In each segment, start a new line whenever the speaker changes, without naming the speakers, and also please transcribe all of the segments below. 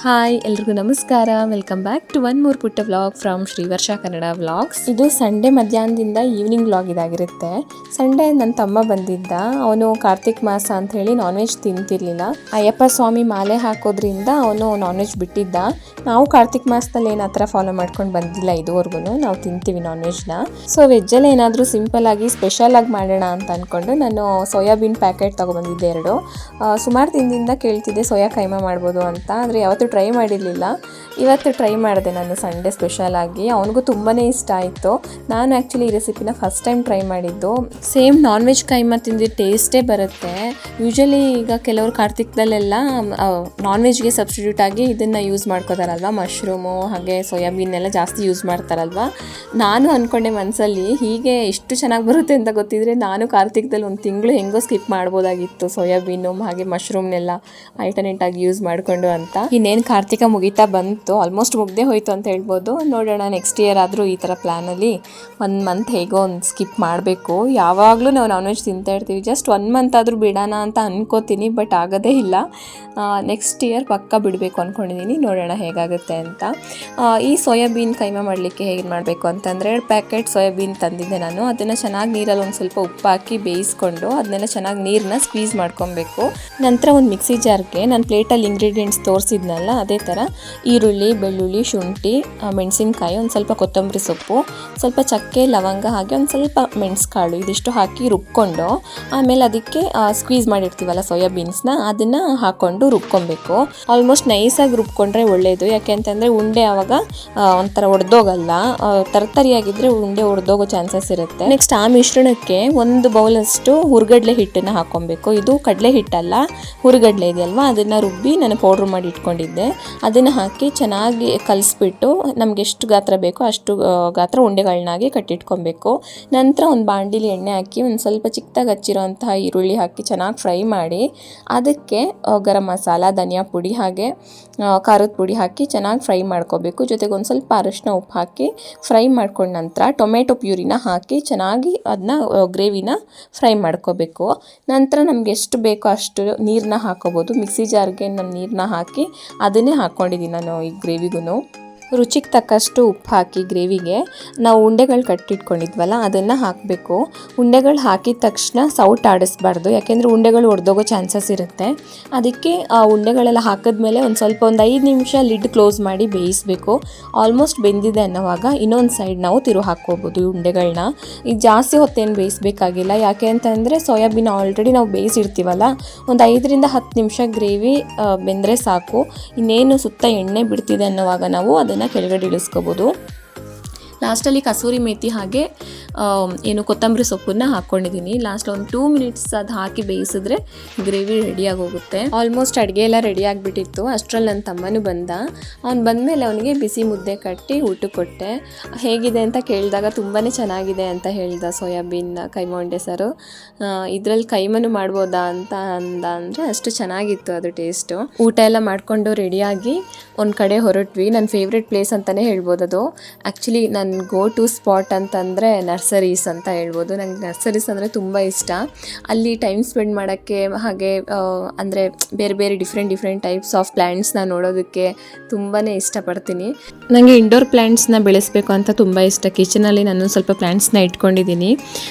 Hi ಎಲ್ರಿಗೂ ನಮಸ್ಕಾರ. Welcome back to one more ಪುಟ್ಟ vlog from Shrivarsha Kannada vlogs. ಇದು ಸಂಡೇ ಮಧ್ಯಾಹ್ನದಿಂದ ಈವ್ನಿಂಗ್ ವ್ಲಾಗ್ ಇದಾಗಿರುತ್ತೆ. ಸಂಡೇ ನನ್ನ ತಮ್ಮ ಬಂದಿದ್ದ. ಅವನು ಕಾರ್ತಿಕ್ ಮಾಸ ಅಂತ ಹೇಳಿ ನಾನ್ ವೆಜ್ ತಿಂತಿರ್ಲಿಲ್ಲ. ಅಯ್ಯಪ್ಪ ಸ್ವಾಮಿ ಮಾಲೆ ಹಾಕೋದ್ರಿಂದ ಅವನು ನಾನ್ ವೆಜ್ ಬಿಟ್ಟಿದ್ದ. ನಾವು ಕಾರ್ತಿಕ್ ಮಾಸದಲ್ಲಿ ಏನು ಆ ಥರ ಫಾಲೋ ಮಾಡ್ಕೊಂಡು ಬಂದಿಲ್ಲ ಇದುವರೆಗೂ. ನಾವು ತಿಂತೀವಿ ನಾನ್ ವೆಜ್ನ. ಸೊ ವೆಜ್ಜಲ್ಲಿ ಏನಾದರೂ ಸಿಂಪಲ್ ಆಗಿ ಸ್ಪೆಷಲ್ ಆಗಿ ಮಾಡೋಣ ಅಂತ ಅಂದ್ಕೊಂಡು ನಾನು ಸೋಯಾಬೀನ್ ಪ್ಯಾಕೆಟ್ ತೊಗೊಬಂದಿದ್ದೆ 2. ಸುಮಾರು ದಿನದಿಂದ ಕೇಳ್ತಿದ್ದೆ ಸೋಯಾ ಕೈಮಾ ಮಾಡ್ಬೋದು ಅಂತ, ಆದರೆ ಯಾವತ್ತೂ ಟ್ರೈ ಮಾಡಿರಲಿಲ್ಲ. ಇವತ್ತು ಟ್ರೈ ಮಾಡಿದೆ ನಾನು ಸಂಡೇ ಸ್ಪೆಷಲ್ ಆಗಿ. ಅವನಿಗೂ ತುಂಬಾ ಇಷ್ಟ ಆಯಿತು. ನಾನು ಆ್ಯಕ್ಚುಲಿ ಈ ರೆಸಿಪಿನ ಫಸ್ಟ್ ಟೈಮ್ ಟ್ರೈ ಮಾಡಿದ್ದು. ಸೇಮ್ ನಾನ್ ವೆಜ್ ಕೈಮಾ ತಿಂದಿದ್ದ ಟೇಸ್ಟೇ ಬರುತ್ತೆ. ಯೂಶಲಿ ಈಗ ಕೆಲವರು ಕಾರ್ತಿಕ್ದಲ್ಲೆಲ್ಲ ನಾನ್ ವೆಜ್ಗೆ ಸಬ್ಸ್ಟಿಟ್ಯೂಟ್ ಆಗಿ ಇದನ್ನು ಯೂಸ್ ಮಾಡ್ಕೋತಾರಲ್ವ, ಮಶ್ರೂಮು ಹಾಗೆ ಸೋಯಾಬೀನ್ ಎಲ್ಲ ಜಾಸ್ತಿ ಯೂಸ್ ಮಾಡ್ತಾರಲ್ವ. ನಾನು ಅಂದ್ಕೊಂಡೆ ಮನಸ್ಸಲ್ಲಿ ಹೀಗೆ ಇಷ್ಟು ಚೆನ್ನಾಗಿ ಬರುತ್ತೆ ಅಂತ ಗೊತ್ತಿದ್ರೆ ನಾನು ಕಾರ್ತಿಕ್ದಲ್ಲಿ ಒಂದು ತಿಂಗಳು ಹೆಂಗೋ ಸ್ಕಿಪ್ ಮಾಡ್ಬೋದಾಗಿತ್ತು ಸೋಯಾಬೀನು ಹಾಗೆ ಮಶ್ರೂಮ್ನೆಲ್ಲ ಆಲ್ಟರ್ನೇಟ್ ಆಗಿ ಯೂಸ್ ಮಾಡಿಕೊಂಡು ಅಂತ. ಇನ್ನೇನು ಕಾರ್ತಿಕ ಮುಗಿತಾ ಬಂತು, ಆಲ್ಮೋಸ್ಟ್ ಮುಗ್ದೇ ಹೋಯ್ತು ಅಂತ ಹೇಳ್ಬೋದು. ನೋಡೋಣ ನೆಕ್ಸ್ಟ್ ಇಯರ್ ಆದರೂ ಈ ಥರ ಪ್ಲ್ಯಾನಲ್ಲಿ 1 ಮಂತ್ ಹೇಗೋ ಒಂದು ಸ್ಕಿಪ್ ಮಾಡಬೇಕು. ಯಾವಾಗಲೂ ನಾವು ನಾನ್ ವೆಜ್ ತಿಂತಾ ಇರ್ತೀವಿ. ಜಸ್ಟ್ 1 ಮಂತ್ ಆದರೂ ಬಿಡೋಣ ಅಂತ ಅನ್ಕೋತೀನಿ, ಬಟ್ ಆಗೋದೇ ಇಲ್ಲ. ನೆಕ್ಸ್ಟ್ ಇಯರ್ ಪಕ್ಕ ಬಿಡಬೇಕು ಅಂದ್ಕೊಂಡಿದ್ದೀನಿ. ನೋಡೋಣ ಹೇಗಾಗುತ್ತೆ ಅಂತ. ಈ ಸೋಯಾಬೀನ್ ಕೈಮಾ ಮಾಡಲಿಕ್ಕೆ ಹೇಗೆ ಮಾಡಬೇಕು ಅಂತಂದರೆ 2 ಪ್ಯಾಕೆಟ್ ಸೋಯಾಬೀನ್ ತಂದಿದ್ದೆ ನಾನು. ಅದನ್ನು ಚೆನ್ನಾಗಿ ನೀರಲ್ಲಿ ಒಂದು ಸ್ವಲ್ಪ ಉಪ್ಪು ಹಾಕಿ ಬೇಯಿಸ್ಕೊಂಡು ಅದನ್ನೆಲ್ಲ ಚೆನ್ನಾಗಿ ನೀರನ್ನ ಸ್ಕ್ವೀಸ್ ಮಾಡ್ಕೊಬೇಕು. ನಂತರ ಒಂದು ಮಿಕ್ಸಿ ಜಾರ್ಗೆ ನಾನು ಪ್ಲೇಟಲ್ಲಿ ಇಂಗ್ರೀಡಿಯೆಂಟ್ಸ್ ತೋರಿಸಿದ್ನಲ್ಲ ಅದೇ ಥರ ಈರುಳ್ಳಿ, ಬೆಳ್ಳುಳ್ಳಿ, ಶುಂಠಿ, ಮೆಣಸಿನ್ಕಾಯಿ, ಒಂದು ಸ್ವಲ್ಪ ಕೊತ್ತಂಬರಿ ಸೊಪ್ಪು, ಸ್ವಲ್ಪ ಚಕ್ಕೆ, ಲವಂಗ ಹಾಗೆ ಒಂದು ಸ್ವಲ್ಪ ಮೆಣಸುಕಾಳು ಇದಿಷ್ಟು ಹಾಕಿ ರುಬ್ಕೊಂಡು ಆಮೇಲೆ ಅದಕ್ಕೆ ಸ್ಕ್ವೀಸ್ ಮಾಡಿರ್ತೀವಲ್ಲ ಸೋಯಾಬೀನ್ಸ್ನ ಅದನ್ನು ಹಾಕ್ಕೊಂಡು ರುಬ್ಕೊಬೇಕು. ಆಲ್ಮೋಸ್ಟ್ ನೈಸಾಗಿ ರುಬ್ಕೊಂಡ್ರೆ ಒಳ್ಳೆಯದು. ಯಾಕೆ ಅಂತಂದರೆ ಉಂಡೆ ಆವಾಗ ಒಂಥರ ಒಡೆದೋಗಲ್ಲ. ತರತರಿಯಾಗಿದ್ದರೆ ಉಂಡೆ ಒಡೆದೋಗೋ ಚಾನ್ಸಸ್ ಇರುತ್ತೆ. ನೆಕ್ಸ್ಟ್ ಆ ಮಿಶ್ರಣಕ್ಕೆ 1 ಬೌಲಷ್ಟು ಹುರ್ಗಡ್ಲೆ ಹಿಟ್ಟನ್ನು ಹಾಕ್ಕೊಬೇಕು. ಇದು ಕಡಲೆ ಹಿಟ್ಟಲ್ಲ, ಹುರ್ಗಡ್ಲೆ ಇದೆಯಲ್ವ ಅದನ್ನು ರುಬ್ಬಿ ನಾನು ಪೌಡ್ರ್ ಮಾಡಿ ಇಟ್ಕೊಂಡಿದ್ದೆ. ಅದನ್ನು ಹಾಕಿ ಚೆನ್ನಾಗಿ ಕಲಿಸ್ಬಿಟ್ಟು ನಮ್ಗೆ ಎಷ್ಟು ಗಾತ್ರ ಬೇಕೋ ಅಷ್ಟು ಗಾತ್ರ ಉಂಡೆಗಳನ್ನಾಗಿ ಕಟ್ಟಿಟ್ಕೊಬೇಕು. ನಂತರ ಒಂದು ಬಾಣಲಿಲಿ ಎಣ್ಣೆ ಹಾಕಿ ಒಂದು ಸ್ವಲ್ಪ ಚಿಕ್ಕದಾಗಿ ಹಚ್ಚಿರೋಂತಹ ಈರುಳ್ಳಿ ಹಾಕಿ ಚೆನ್ನಾಗಿ ಫ್ರೈ ಮಾಡಿ ಅದಕ್ಕೆ ಗರಂ ಮಸಾಲ, ಧನಿಯಾ ಪುಡಿ ಹಾಗೆ ಖಾರದ ಪುಡಿ ಹಾಕಿ ಚೆನ್ನಾಗಿ ಫ್ರೈ ಮಾಡ್ಕೋಬೇಕು. ಜೊತೆಗೆ ಒಂದು ಸ್ವಲ್ಪ ಅರಿಶಿನ, ಉಪ್ಪು ಹಾಕಿ ಫ್ರೈ ಮಾಡ್ಕೊಂಡ ನಂತರ ಟೊಮೆಟೊ ಪ್ಯೂರಿನ ಹಾಕಿ ಚೆನ್ನಾಗಿ ಅದನ್ನ ಗ್ರೇವಿನ ಫ್ರೈ ಮಾಡ್ಕೋಬೇಕು. ನಂತರ ನಮ್ಗೆ ಎಷ್ಟು ಬೇಕೋ ಅಷ್ಟು ನೀರನ್ನ ಹಾಕೋಬೋದು. ಮಿಕ್ಸಿ ಜಾರ್ಗೆ ನಾನು ನೀರನ್ನ ಹಾಕಿ ಅದನ್ನೇ ಹಾಕ್ಕೊಂಡಿದ್ದೀನಿ ನಾನು ಈ ಗ್ರೇವಿಗೂ. ರುಚಿಗೆ ತಕ್ಕಷ್ಟು ಉಪ್ಪು ಹಾಕಿ ಗ್ರೇವಿಗೆ ನಾವು ಉಂಡೆಗಳು ಕಟ್ಟಿಟ್ಕೊಂಡಿದ್ವಲ್ಲ ಅದನ್ನು ಹಾಕಬೇಕು. ಉಂಡೆಗಳು ಹಾಕಿದ ತಕ್ಷಣ ಸೌಟ್ ಆಡಿಸ್ಬಾರ್ದು, ಯಾಕೆಂದರೆ ಉಂಡೆಗಳು ಒಡೆದೋಗೋ ಚಾನ್ಸಸ್ ಇರುತ್ತೆ. ಅದಕ್ಕೆ ಆ ಉಂಡೆಗಳೆಲ್ಲ ಹಾಕಿದ್ಮೇಲೆ ಒಂದು 5 ನಿಮಿಷ ಲಿಡ್ ಕ್ಲೋಸ್ ಮಾಡಿ ಬೇಯಿಸಬೇಕು. ಆಲ್ಮೋಸ್ಟ್ ಬೆಂದಿದೆ ಅನ್ನೋವಾಗ ಇನ್ನೊಂದು ಸೈಡ್ ನಾವು ತಿರು ಹಾಕ್ಕೋಬೋದು ಉಂಡೆಗಳನ್ನ. ಈಗ ಜಾಸ್ತಿ ಹೊತ್ತೇನು ಬೇಯಿಸಬೇಕಾಗಿಲ್ಲ, ಯಾಕೆ ಅಂತಂದರೆ ಸೋಯಾಬೀನ್ ಆಲ್ರೆಡಿ ನಾವು ಬೇಯಿಸಿರ್ತೀವಲ್ಲ. ಒಂದು 5 ರಿಂದ 10 ನಿಮಿಷ ಗ್ರೇವಿ ಬೆಂದರೆ ಸಾಕು. ಇನ್ನೇನು ಸುತ್ತ ಎಣ್ಣೆ ಬಿಡ್ತಿದೆ ಅನ್ನೋವಾಗ ನಾವು ಅದನ್ನು ಕೆಳಗಡೆ ಇಳಿಸ್ಕೋಬೋದು. ಲಾಸ್ಟಲ್ಲಿ ಕಸೂರಿ ಮೇಥಿ ಹಾಗೆ ಕೊತ್ತಂಬರಿ ಸೊಪ್ಪನ್ನ ಹಾಕ್ಕೊಂಡಿದ್ದೀನಿ. ಲಾಸ್ಟ್ ಒಂದು 2 ಮಿನಿಟ್ಸ್ ಅದು ಹಾಕಿ ಬೇಯಿಸಿದ್ರೆ ಗ್ರೇವಿ ರೆಡಿಯಾಗಿ ಹೋಗುತ್ತೆ. ಆಲ್ಮೋಸ್ಟ್ ಅಡುಗೆ ಎಲ್ಲ ರೆಡಿ ಆಗಿಬಿಟ್ಟಿತ್ತು. ಅಷ್ಟರಲ್ಲಿ ನನ್ನ ತಮ್ಮನೂ ಬಂದ. ಅವ್ನು ಬಂದಮೇಲೆ ಅವನಿಗೆ ಬಿಸಿ ಮುದ್ದೆ ಕಟ್ಟಿ ಊಟ ಕೊಟ್ಟೆ. ಹೇಗಿದೆ ಅಂತ ಕೇಳಿದಾಗ ತುಂಬಾ ಚೆನ್ನಾಗಿದೆ ಅಂತ ಹೇಳ್ದ. ಸೋಯಾಬೀನ್ ಕೈಮಾ ಉಂಡೆ ಸಾರು ಇದರಲ್ಲಿ ಕೈಮನು ಮಾಡ್ಬೋದಾ ಅಂತ ಅಂದರೆ ಅಷ್ಟು ಚೆನ್ನಾಗಿತ್ತು ಅದು ಟೇಸ್ಟು. ಊಟ ಎಲ್ಲ ಮಾಡಿಕೊಂಡು ರೆಡಿಯಾಗಿ ಒಂದು ಕಡೆ ಹೊರಟ್ವಿ. ನನ್ನ ಫೇವ್ರೆಟ್ ಪ್ಲೇಸ್ ಅಂತಲೇ ಹೇಳ್ಬೋದು ಅದು. ಆ್ಯಕ್ಚುಲಿ ನನ್ನ ಗೋ ಟು ಸ್ಪಾಟ್ ಅಂತಂದರೆ ನರ್ಸರೀಸ್ ಅಂತ ಹೇಳ್ಬೋದು. ನಂಗೆ ನರ್ಸರೀಸ್ ಅಂದರೆ ತುಂಬ ಇಷ್ಟ. ಅಲ್ಲಿ ಟೈಮ್ ಸ್ಪೆಂಡ್ ಮಾಡೋಕ್ಕೆ ಹಾಗೆ ಅಂದರೆ ಬೇರೆ ಬೇರೆ ಡಿಫ್ರೆಂಟ್ ಟೈಪ್ಸ್ ಆಫ್ ಪ್ಲ್ಯಾಂಟ್ಸ್ನ ನೋಡೋದಕ್ಕೆ ತುಂಬಾ ಇಷ್ಟಪಡ್ತೀನಿ. ನನಗೆ ಇಂಡೋರ್ ಪ್ಲ್ಯಾಂಟ್ಸ್ನ ಬೆಳೆಸಬೇಕು ಅಂತ ತುಂಬ ಇಷ್ಟ. ಕಿಚನಲ್ಲಿ ನಾನು ಸ್ವಲ್ಪ ಪ್ಲ್ಯಾಂಟ್ಸ್ನ ಇಟ್ಕೊಂಡಿದ್ದೀನಿ.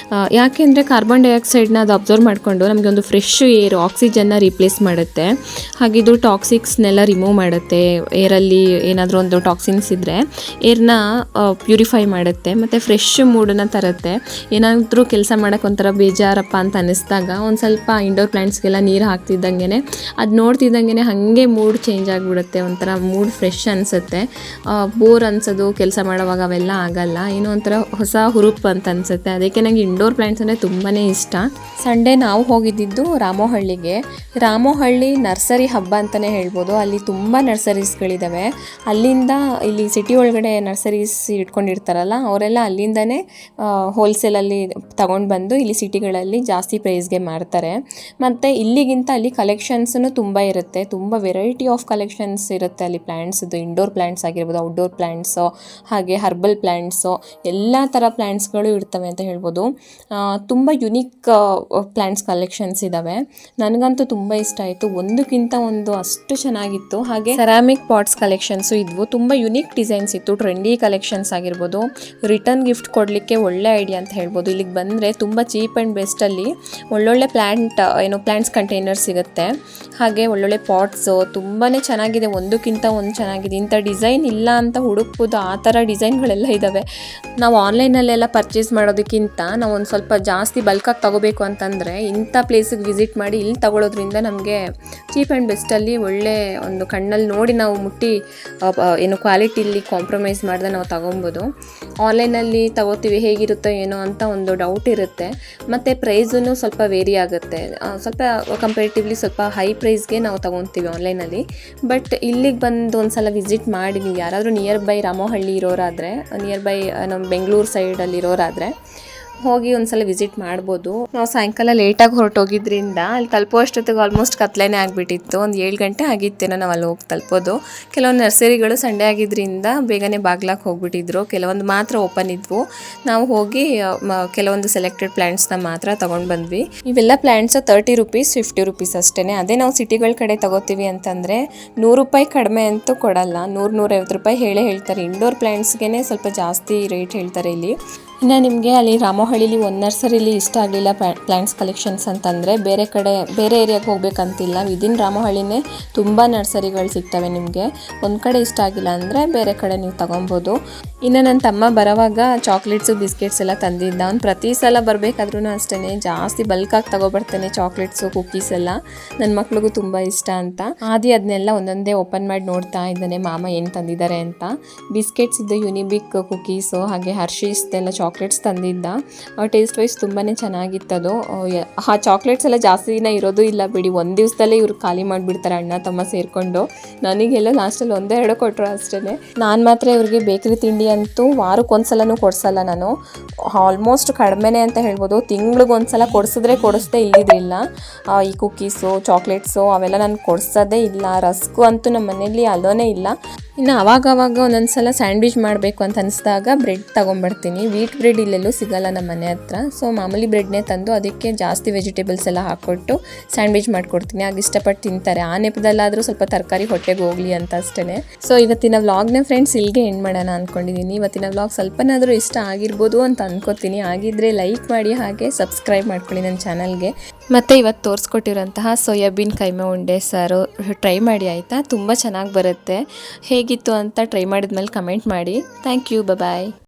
ಯಾಕೆಂದರೆ ಕಾರ್ಬನ್ ಡೈಆಕ್ಸೈಡ್ನ ಅದು ಅಬ್ಸರ್ವ್ ಮಾಡಿಕೊಂಡು ನಮಗೆ ಒಂದು ಫ್ರೆಶ್ ಏರ್, ಆಕ್ಸಿಜನ್ನ ರೀಪ್ಲೇಸ್ ಮಾಡುತ್ತೆ. ಹಾಗಿದು ಟಾಕ್ಸಿಕ್ಸ್ನೆಲ್ಲ ರಿಮೂವ್ ಮಾಡುತ್ತೆ. ಏರಲ್ಲಿ ಏನಾದರೂ ಒಂದು ಟಾಕ್ಸಿನ್ಸ್ ಇದ್ದರೆ ಏರ್ನ ಪ್ಯೂರಿಫೈ ಮಾಡುತ್ತೆ ಮತ್ತು ಫ್ರೆಶ್ ಮೂಡನ್ನು ತರುತ್ತೆ. ಏನಾದರೂ ಕೆಲಸ ಮಾಡೋಕ್ಕೆ ಒಂಥರ ಬೇಜಾರಪ್ಪ ಅಂತ ಅನ್ನಿಸ್ದಾಗ ಒಂದು ಸ್ವಲ್ಪ ಇಂಡೋರ್ ಪ್ಲ್ಯಾಂಟ್ಸ್ಗೆಲ್ಲ ನೀರು ಹಾಕ್ತಿದ್ದಂಗೆ ಅದು ನೋಡ್ತಿದ್ದಂಗೆ ಹಾಗೆ ಮೂಡ್ ಚೇಂಜ್ ಆಗಿಬಿಡುತ್ತೆ. ಒಂಥರ ಮೂಡ್ ಫ್ರೆಶ್ ಅನಿಸುತ್ತೆ. ಬೋರ್ ಅನಿಸೋದು ಕೆಲಸ ಮಾಡೋವಾಗ ಅವೆಲ್ಲ ಆಗಲ್ಲ. ಏನೋ ಒಂಥರ ಹೊಸ ಹುರುಪು ಅಂತ ಅನಿಸುತ್ತೆ. ಅದಕ್ಕೆ ನನಗೆ ಇಂಡೋರ್ ಪ್ಲ್ಯಾಂಟ್ಸ್ ಅಂದರೆ ತುಂಬಾ ಇಷ್ಟ. ಸಂಡೇ ನಾವು ಹೋಗಿದ್ದಿದ್ದು ರಾಮೋಹಳ್ಳಿಗೆ. ರಾಮೋಹಳ್ಳಿ ನರ್ಸರಿ ಹಬ್ಬ ಅಂತಲೇ ಹೇಳ್ಬೋದು. ಅಲ್ಲಿ ತುಂಬ ನರ್ಸರೀಸ್ಗಳಿದ್ದಾವೆ. ಅಲ್ಲಿಂದ ಇಲ್ಲಿ ಸಿಟಿ ಒಳಗಡೆ ನರ್ಸರೀಸ್ ಇಟ್ಕೊಂಡಿರ್ತಾರೆ ಇರ್ತಾರಲ್ಲ ಅವರೆಲ್ಲ ಅಲ್ಲಿಂದನೇ ಹೋಲ್ಸೇಲಲ್ಲಿ ತಗೊಂಡು ಬಂದು ಇಲ್ಲಿ ಸಿಟಿಗಳಲ್ಲಿ ಜಾಸ್ತಿ ಪ್ರೈಸ್ಗೆ ಮಾರ್ತಾರೆ. ಮತ್ತು ಇಲ್ಲಿಗಿಂತ ಅಲ್ಲಿ ಕಲೆಕ್ಷನ್ಸೂ ತುಂಬ ಇರುತ್ತೆ, ತುಂಬ ವೆರೈಟಿ ಆಫ್ ಕಲೆಕ್ಷನ್ಸ್ ಇರುತ್ತೆ ಅಲ್ಲಿ ಪ್ಲ್ಯಾಂಟ್ಸ್ದು. ಇಂಡೋರ್ ಪ್ಲ್ಯಾಂಟ್ಸ್ ಆಗಿರ್ಬೋದು, ಔಟ್ಡೋರ್ ಪ್ಲ್ಯಾಂಟ್ಸು, ಹಾಗೆ ಹರ್ಬಲ್ ಪ್ಲ್ಯಾಂಟ್ಸು, ಎಲ್ಲ ಥರ ಪ್ಲ್ಯಾಂಟ್ಸ್ಗಳು ಇರ್ತವೆ ಅಂತ ಹೇಳ್ಬೋದು. ತುಂಬ ಯುನೀಕ್ ಪ್ಲ್ಯಾಂಟ್ಸ್ ಕಲೆಕ್ಷನ್ಸ್ ಇದ್ದಾವೆ. ನನಗಂತೂ ತುಂಬ ಇಷ್ಟ ಆಯಿತು, ಒಂದಕ್ಕಿಂತ ಒಂದು ಅಷ್ಟು ಚೆನ್ನಾಗಿತ್ತು. ಹಾಗೆ ಸೆರಾಮಿಕ್ ಪಾಟ್ಸ್ ಕಲೆಕ್ಷನ್ಸು ಇದ್ವು, ತುಂಬ ಯುನೀಕ್ ಡಿಸೈನ್ಸ್ ಇತ್ತು. ಟ್ರೆಂಡಿ ಕಲೆಕ್ಷನ್ಸ್ ಆಗಿರ್ಬೋದು, ರಿಟರ್ನ್ ಗಿಫ್ಟ್ ಕೊಡಲಿಕ್ಕೆ ಒಳ್ಳೆ ಐಡಿಯಾ ಅಂತ ಹೇಳ್ಬೋದು. ಇಲ್ಲಿಗೆ ಬಂದರೆ ತುಂಬ ಚೀಪ್ ಆ್ಯಂಡ್ ಬೆಸ್ಟಲ್ಲಿ ಒಳ್ಳೊಳ್ಳೆ ಪ್ಲ್ಯಾಂಟ್ಸ್ ಕಂಟೈನರ್ ಸಿಗುತ್ತೆ. ಹಾಗೆ ಒಳ್ಳೊಳ್ಳೆ ಪಾಟ್ಸು ತುಂಬಾ ಚೆನ್ನಾಗಿದೆ, ಒಂದಕ್ಕಿಂತ ಒಂದು ಚೆನ್ನಾಗಿದೆ. ಇಂಥ ಡಿಸೈನ್ ಇಲ್ಲ ಅಂತ ಹುಡುಕ್ಬೋದು, ಆ ಥರ ಡಿಸೈನ್ಗಳೆಲ್ಲ ಇದ್ದಾವೆ. ನಾವು ಆನ್ಲೈನಲ್ಲೆಲ್ಲ ಪರ್ಚೇಸ್ ಮಾಡೋದಕ್ಕಿಂತ ನಾವು ಒಂದು ಸ್ವಲ್ಪ ಜಾಸ್ತಿ ಬಲ್ಕಾಗಿ ತೊಗೋಬೇಕು ಅಂತಂದರೆ ಇಂಥ ಪ್ಲೇಸಿಗೆ ವಿಸಿಟ್ ಮಾಡಿ ಇಲ್ಲಿ ತೊಗೊಳೋದ್ರಿಂದ ನಮಗೆ ಚೀಪ್ ಆ್ಯಂಡ್ ಬೆಸ್ಟಲ್ಲಿ ಒಳ್ಳೆ ಒಂದು ಕಣ್ಣಲ್ಲಿ ನೋಡಿ ನಾವು ಮುಟ್ಟಿ ಕ್ವಾಲಿಟಿಲಿ ಕಾಂಪ್ರಮೈಸ್ ಮಾಡಿದೆ ನಾವು ತೊಗೊಬೋದು. ಆನ್ಲೈನಲ್ಲಿ ತೊಗೋತೀವಿ ಹೇಗಿರುತ್ತೋ ಏನೋ ಅಂತ ಒಂದು ಡೌಟ್ ಇರುತ್ತೆ. ಮತ್ತು ಪ್ರೈಸೂ ಸ್ವಲ್ಪ ವೇರಿ ಆಗುತ್ತೆ, ಸ್ವಲ್ಪ ಕಂಪೇರಿಟಿವ್ಲಿ ಸ್ವಲ್ಪ ಹೈ ಪ್ರೈಸ್ಗೆ ನಾವು ತೊಗೊತೀವಿ ಆನ್ಲೈನಲ್ಲಿ. ಬಟ್ ಇಲ್ಲಿಗೆ ಬಂದು ಒಂದು ಸಲ ವಿಸಿಟ್ ಮಾಡಿ, ನೀವು ಯಾರಾದರೂ near by Ramohalli ಇರೋರಾದರೆ, near by ನಮ್ಮ ಬೆಂಗಳೂರು ಸೈಡಲ್ಲಿ ಇರೋರಾದರೆ ಹೋಗಿ ಒಂದ್ಸಲ ವಿಸಿಟ್ ಮಾಡ್ಬೋದು. ನಾವು ಸಾಯಂಕಾಲ ಲೇಟಾಗಿ ಹೊರಟೋಗಿದ್ರಿಂದ ಅಲ್ಲಿ ತಲುಪೋಷ್ಟೊತ್ತಿಗೆ ಆಲ್ಮೋಸ್ಟ್ ಕತ್ಲೇನೆ ಆಗಿಬಿಟ್ಟಿತ್ತು. ಒಂದು 7 ಗಂಟೆ ಆಗಿತ್ತೇನೋ ನಾವು ಅಲ್ಲಿ ಹೋಗಿ ತಲುಪೋದು. ಕೆಲವೊಂದು ನರ್ಸರಿಗಳು ಸಂಡೇ ಆಗಿದ್ದರಿಂದ ಬೇಗನೆ ಬಾಗ್ಲಾಕ್ ಹೋಗ್ಬಿಟ್ಟಿದ್ರು, ಕೆಲವೊಂದು ಮಾತ್ರ ಓಪನ್ ಇದ್ವು. ನಾವು ಹೋಗಿ ಕೆಲವೊಂದು ಸೆಲೆಕ್ಟೆಡ್ ಪ್ಲ್ಯಾಂಟ್ಸ್ನ ಮಾತ್ರ ತೊಗೊಂಡು ಬಂದ್ವಿ. ಇವೆಲ್ಲ ಪ್ಲ್ಯಾಂಟ್ಸು 30 ರೂಪೀಸ್ 50 ರೂಪೀಸ್ ಅಷ್ಟೇ. ಅದೇ ನಾವು ಸಿಟಿಗಳ ಕಡೆ ತೊಗೋತೀವಿ ಅಂತಂದರೆ 100 ರೂಪಾಯಿ ಕಡಿಮೆ ಅಂತೂ ಕೊಡಲ್ಲ, 100-150 ರೂಪಾಯಿ ಹೇಳ್ತಾರೆ. ಇಂಡೋರ್ ಪ್ಲ್ಯಾಂಟ್ಸ್ಗೆ ಸ್ವಲ್ಪ ಜಾಸ್ತಿ ರೇಟ್ ಹೇಳ್ತಾರೆ ಇಲ್ಲಿ. ಇನ್ನು ನಿಮಗೆ ಅಲ್ಲಿ ರಾಮೋಹಳ್ಳಿಲಿ ಒಂದು ನರ್ಸರಿಲಿ ಇಷ್ಟ ಆಗಲಿಲ್ಲ ಪ್ಲ್ಯಾಂಟ್ಸ್ ಕಲೆಕ್ಷನ್ಸ್ ಅಂತಂದರೆ ಬೇರೆ ಏರಿಯಾಗೆ ಹೋಗ್ಬೇಕಂತಿಲ್ಲ, ವಿದಿನ್ ರಾಮೋಹಳ್ಳಿನೇ ತುಂಬ ನರ್ಸರಿಗಳು ಸಿಗ್ತವೆ. ನಿಮಗೆ ಒಂದು ಕಡೆ ಇಷ್ಟ ಆಗಿಲ್ಲ ಅಂದರೆ ಬೇರೆ ಕಡೆ ನೀವು ತೊಗೊಬೋದು. ಇನ್ನು ನನ್ನ ತಮ್ಮ ಬರೋವಾಗ ಚಾಕ್ಲೇಟ್ಸು ಬಿಸ್ಕೆಟ್ಸ್ ಎಲ್ಲ ತಂದಿದ್ದ. ಅವ್ನು ಪ್ರತಿ ಸಲ ಬರಬೇಕಾದ್ರೂ ಅಷ್ಟೇ ಜಾಸ್ತಿ ಬಲ್ಕಾಗಿ ತೊಗೊಬರ್ತಾನೆ ಚಾಕ್ಲೇಟ್ಸು, ಕುಕ್ಕೀಸ್ ಎಲ್ಲ. ನನ್ನ ಮಕ್ಳಿಗೂ ತುಂಬ ಇಷ್ಟ ಅಂತ ಅದನ್ನೆಲ್ಲ ಒಂದೊಂದೇ ಓಪನ್ ಮಾಡಿ ನೋಡ್ತಾ ಇದ್ದಾನೆ ಮಾಮ ಏನು ತಂದಿದ್ದಾರೆ ಅಂತ. ಬಿಸ್ಕೆಟ್ಸ್ ಇದ್ದು ಯುನಿಬಿಕ್ ಕುಕ್ಕೀಸು, ಹಾಗೆ ಹರ್ಷೀಸ್ದೆಲ್ಲ ಚಾಕ್ಲೇಟ್ಸ್ ತಂದಿದ್ದ. ಟೇಸ್ಟ್ ವೈಸ್ ತುಂಬಾ ಚೆನ್ನಾಗಿತ್ತದು. ಆ ಚಾಕ್ಲೇಟ್ಸ್ ಎಲ್ಲ ಜಾಸ್ತಿ ದಿನ ಇರೋದು ಇಲ್ಲ ಬಿಡಿ, ಒಂದು ದಿವಸದಲ್ಲೇ ಇವ್ರು ಖಾಲಿ ಮಾಡಿಬಿಡ್ತಾರೆ ಅಣ್ಣ ತಮ್ಮ ಸೇರಿಕೊಂಡು. ನನಗೆಲ್ಲ ಲಾಸ್ಟಲ್ಲಿ 1-2 ಕೊಟ್ಟರು ಅಷ್ಟೇ. ನಾನು ಮಾತ್ರ ಇವ್ರಿಗೆ ಬೇಕ್ರಿ ತಿಂಡಿ ಅಂತೂ ವಾರಕ್ಕೊಂದ್ಸಲನೂ ಕೊಡಿಸಲ್ಲ ನಾನು, ಆಲ್ಮೋಸ್ಟ್ ಕಡಿಮೆನೇ ಅಂತ ಹೇಳ್ಬೋದು. ತಿಂಗ್ಳಿಗೊಂದ್ಸಲ ಕೊಡಿಸ್ದೇ ಇಲ್ಲಿದ್ರಿಲ್ಲ. ಈ ಕುಕ್ಕೀಸು, ಚಾಕ್ಲೇಟ್ಸು ಅವೆಲ್ಲ ನಾನು ಕೊಡಿಸೋದೇ ಇಲ್ಲ. ರಸ್ಕು ಅಂತೂ ನಮ್ಮ ಮನೇಲಿ ಅಲ್ಲೋನೇ ಇಲ್ಲ. ಇನ್ನು ಆವಾಗವಾಗ ಒಂದೊಂದ್ಸಲ ಸ್ಯಾಂಡ್ವಿಚ್ ಮಾಡಬೇಕು ಅಂತ ಅನಿಸಿದಾಗ ಬ್ರೆಡ್ ತೊಗೊಂಬರ್ತೀನಿ. ವೀಟ್ ಬ್ರೆಡ್ ಇಲ್ಲೆಲ್ಲೂ ಸಿಗಲ್ಲ ನಮ್ಮ ಮನೆ ಹತ್ರ, ಸೊ ಮಾಮೂಲಿ ಬ್ರೆಡ್ನೇ ತಂದು ಅದಕ್ಕೆ ಜಾಸ್ತಿ ವೆಜಿಟೇಬಲ್ಸ್ ಎಲ್ಲ ಹಾಕ್ಕೊಟ್ಟು ಸ್ಯಾಂಡ್ವಿಚ್ ಮಾಡಿಕೊಡ್ತೀನಿ. ಆಗ ಇಷ್ಟಪಟ್ಟು ತಿಂತಾರೆ. ಆ ನೆಪದಲ್ಲಾದರೂ ಸ್ವಲ್ಪ ತರಕಾರಿ ಹೊಟ್ಟೆಗೆ ಹೋಗಲಿ ಅಂತ ಅಷ್ಟೇ. ಸೊ ಇವತ್ತಿನ ವ್ಲಾಗ್ನ ಫ್ರೆಂಡ್ಸ್ ಇಲ್ಲಿಗೆ ಎಂಡ್ ಮಾಡೋಣ ಅಂದ್ಕೊಂಡಿದ್ದೀನಿ. ಇವತ್ತಿನ ವ್ಲಾಗ್ ಸ್ವಲ್ಪನಾದರೂ ಇಷ್ಟ ಆಗಿರ್ಬೋದು ಅಂತ ಅಂದ್ಕೋತೀನಿ. ಆಗಿದ್ದರೆ ಲೈಕ್ ಮಾಡಿ, ಹಾಗೆ ಸಬ್ಸ್ಕ್ರೈಬ್ ಮಾಡ್ಕೊಳ್ಳಿ ನನ್ನ ಚಾನಲ್ಗೆ. ಮತ್ತು ಇವತ್ತು ತೋರಿಸ್ಕೊಟ್ಟಿರೋಂತಹ ಸೋಯಾಬೀನ್ ಕೈಮೆ ಉಂಡೆ ಸಾರು ಟ್ರೈ ಮಾಡಿ ಆಯಿತಾ, ತುಂಬ ಚೆನ್ನಾಗಿ ಬರುತ್ತೆ. ಹೇಗಿತ್ತು ಅಂತ ಟ್ರೈ ಮಾಡಿದ್ಮೇಲೆ ಕಮೆಂಟ್ ಮಾಡಿ. Thank you, bye.